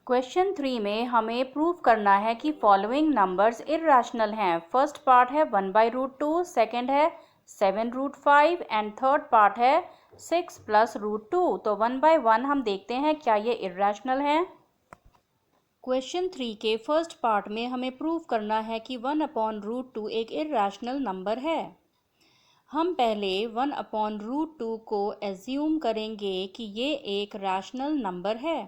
Question 3 में हमें prove करना है कि फॉलोइंग नंबर्स इर्रेशनल हैं। फर्स्ट पार्ट है 1/√2, सेकेंड है 7√5 एंड थर्ड पार्ट है 6 + √2। तो 1 बाय 1 हम देखते हैं क्या ये इर्रेशनल हैं। क्वेश्चन 3 के फर्स्ट पार्ट में हमें प्रूव करना है कि 1/√2 एक इर्रेशनल नंबर है। हम पहले 1/√2 को एज्यूम करेंगे कि ये एक रैशनल नंबर है,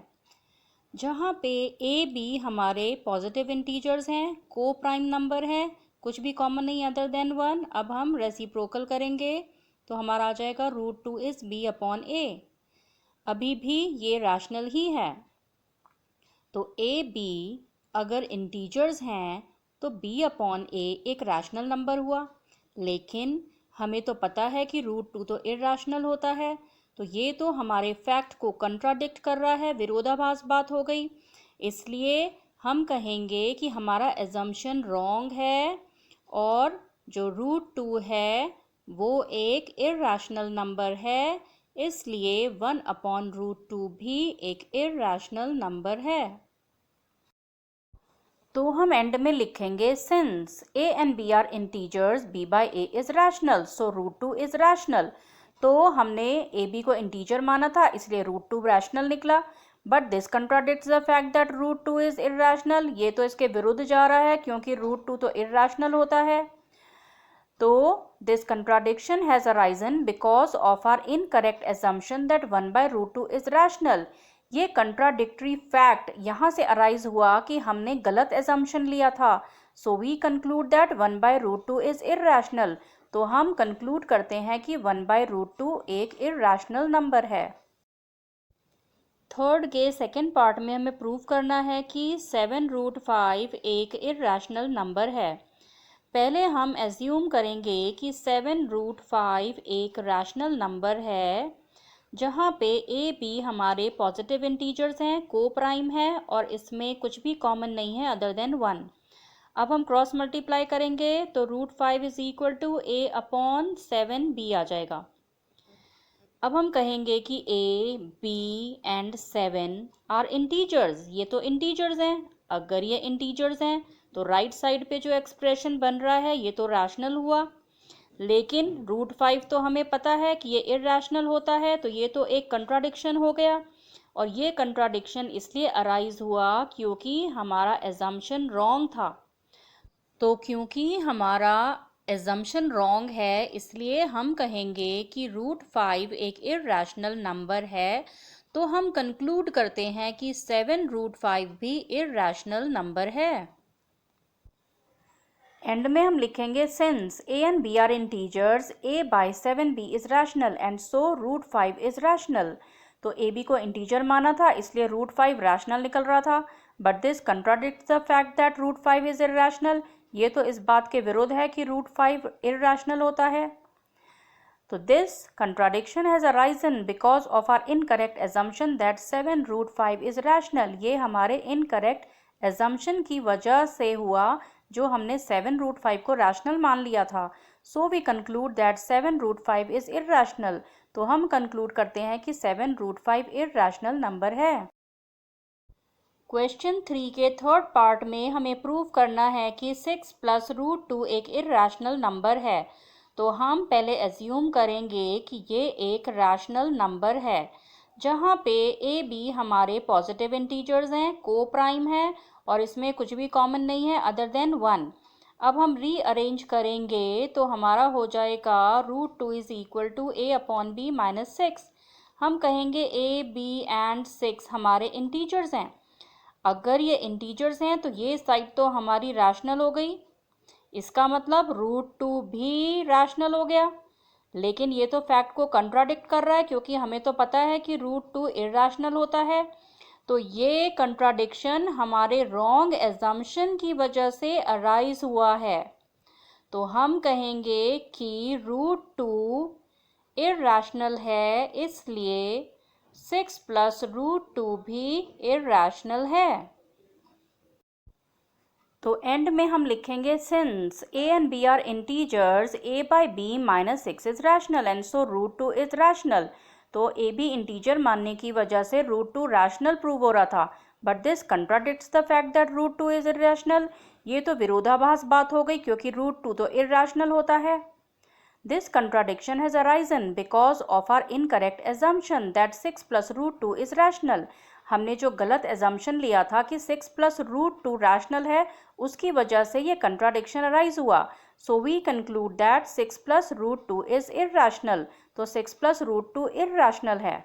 जहाँ पे ए बी हमारे पॉजिटिव इंटीजर्स हैं, को प्राइम नंबर है, कुछ भी कॉमन नहीं अदर देन 1। अब हम रेसिप्रोकल करेंगे तो हमारा आ जाएगा √2 इज b/a। अभी भी ये रैशनल ही है, तो ए बी अगर इंटीजर्स हैं तो b/a एक रैशनल नंबर हुआ। लेकिन हमें तो पता है कि √2 तो इर्रेशनल होता है, तो ये तो हमारे फैक्ट को कंट्राडिक्ट कर रहा है, विरोधाभास बात हो गई। इसलिए हम कहेंगे कि हमारा एजम्पशन रॉन्ग है और जो √2 है वो एक इर्रेशनल नंबर है, इसलिए 1/√2 भी एक इर्रेशनल नंबर है। तो हम एंड में लिखेंगे since a and b are integers b/a is rational so √2 is rational. तो हमने ए बी को इंटीजर माना था, इसलिए √2 रैशनल निकला। But this contradicts the fact that √2 is irrational. ये तो इसके विरुद्ध जा रहा है क्योंकि √2 तो इर्रेशनल होता है। तो this contradiction has arisen because of our incorrect assumption that 1/√2 is rational। ये contradictory fact यहाँ से arise हुआ कि हमने गलत assumption लिया था। So we conclude that 1/√2 is irrational। तो हम conclude करते हैं कि 1/√2 एक irrational number है। थर्ड के सेकेंड पार्ट में हमें प्रूव करना है कि 7√5 एक irrational नंबर है। पहले हम एज्यूम करेंगे कि 7√5 एक रैशनल नंबर है, जहाँ पे ए बी हमारे पॉजिटिव इंटीजर्स हैं, को प्राइम है और इसमें कुछ भी कॉमन नहीं है अदर देन 1। अब हम क्रॉस मल्टीप्लाई करेंगे तो √5 इज इक्वल टू a/7b आ जाएगा। अब हम कहेंगे कि a, b and 7 are integers. ये तो इंटीजर्स हैं। अगर ये इंटीजर्स हैं तो राइट साइड पे जो एक्सप्रेशन बन रहा है ये तो रैशनल हुआ। लेकिन √5 तो हमें पता है कि ये इर्रेशनल होता है, तो ये तो एक कंट्राडिक्शन हो गया। और ये कंट्राडिक्शन इसलिए अराइज हुआ क्योंकि हमारा एजम्पशन रॉन्ग था। तो क्योंकि हमारा एजम्पशन रॉन्ग है, इसलिए हम कहेंगे कि √5 एक इर्रेशनल नंबर है। तो हम कंक्लूड करते हैं कि 7√5 भी इर्रेशनल नंबर है। एंड में हम लिखेंगे since a and b are integers a/7b is rational and so √5 is rational. तो ए बी को इंटीजर माना था, इसलिए √5 रैशनल निकल रहा था। But this contradicts the fact that √5 is irrational. ये तो इस बात के विरुद्ध है कि √5 इर्रेशनल होता है। तो this contradiction has arisen because of our incorrect assumption that 7√5 is rational। ये हमारे incorrect assumption की वजह से हुआ, जो हमने 7√5 को रैशनल मान लिया था। So we conclude that 7√5 is irrational। तो हम कंक्लूड करते हैं कि 7√5 इर्रेशनल नंबर है। क्वेश्चन 3 के थर्ड पार्ट में हमें प्रूव करना है कि 6 + √2 एक इर्रेशनल नंबर है। तो हम पहले एज्यूम करेंगे कि ये एक रैशनल नंबर है, जहाँ पे ए बी हमारे पॉजिटिव इंटीजर्स हैं, को प्राइम है और इसमें कुछ भी कॉमन नहीं है अदर देन 1। अब हम रीअरेंज करेंगे तो हमारा हो जाएगा √2 इज इक्वल टू a/b - 6। हम कहेंगे a, b एंड 6 हमारे इंटीजर्स हैं। अगर ये इंटीजर्स हैं तो ये साइड तो हमारी रैशनल हो गई, इसका मतलब √2 भी रैशनल हो गया। लेकिन ये तो फैक्ट को कंट्राडिक्ट कर रहा है क्योंकि हमें तो पता है कि √2 इर्रेशनल होता है। तो ये कंट्राडिक्शन हमारे रॉन्ग एजम्पशन की वजह से अराइज हुआ है। तो हम कहेंगे कि √2 इर्रेशनल है, इसलिए 6 + √2 भी इर्रेशनल है। तो एंड में हम लिखेंगे since a and b are integers a/b - 6 is rational and so √2 is rational. तो ए बी इंटीजर मानने की वजह से √2 रैशनल प्रूव हो रहा था। But this contradicts the fact that root 2 is irrational. ये तो विरोधाभास बात हो गई क्योंकि रूट 2 तो इरेशनल होता है। This contradiction has arisen because of our incorrect assumption that 6 plus root 2 is rational. हमने जो गलत assumption लिया था कि 6 plus root 2 rational है, उसकी वजह से ये contradiction arise हुआ. So we conclude that 6 plus root 2 is irrational. तो 6 plus root 2 irrational है.